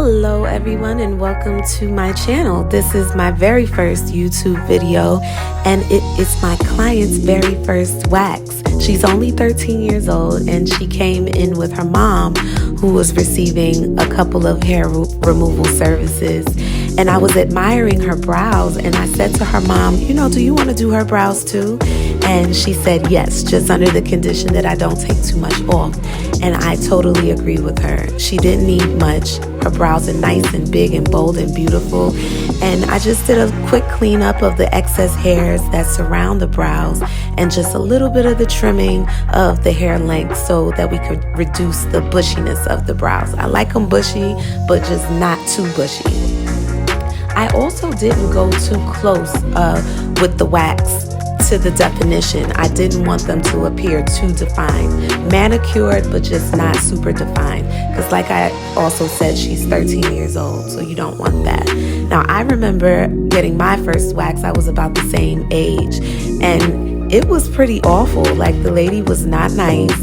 Hello everyone and welcome to my channel. This is my very first YouTube video and it is my client's very first wax. She's only 13 years old and she came in with her mom who was receiving a couple of hair removal services. And I was admiring her brows and I said to her mom, do you want to do her brows too? And she said yes, just under the condition that I don't take too much off. And I totally agree with her. She didn't need much. Her brows are nice and big and bold and beautiful. And I just did a quick cleanup of the excess hairs that surround the brows and just a little bit of the trimming of the hair length so that we could reduce the bushiness of the brows. I like them bushy, but just not too bushy. I also didn't go too close with the wax to the definition. I didn't want them to appear too defined. Manicured, but just not super defined. Because like I also said, she's 13 years old, so you don't want that. Now, I remember getting my first wax. I was about the same age. And it was pretty awful. Like, the lady was not nice.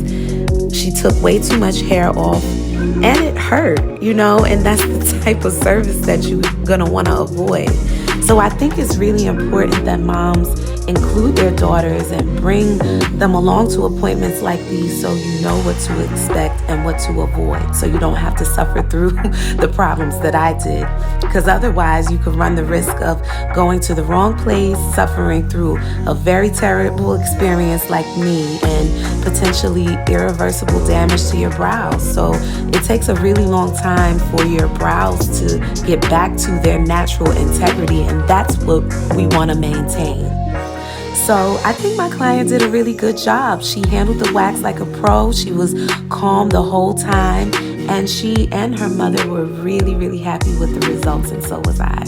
She took way too much hair off. And it hurt, and that's the type of service that you're going to want to avoid. So I think it's really important that moms include their daughters and bring them along to appointments like these so you know what to expect and what to avoid, so you don't have to suffer through the problems that I did. Because otherwise you could run the risk of going to the wrong place, suffering through a very terrible experience like me, and potentially irreversible damage to your brows. So it takes a really long time for your brows to get back to their natural integrity, and that's what we want to maintain. So I think my client did a really good job. She handled the wax like a pro. She was calm the whole time. And she and her mother were really, really happy with the results, and so was I.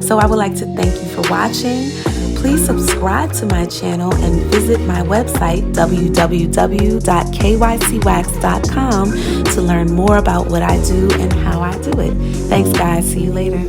So I would like to thank you for watching. Please subscribe to my channel and visit my website, www.kycwax.com, to learn more about what I do and how I do it. Thanks, guys. See you later.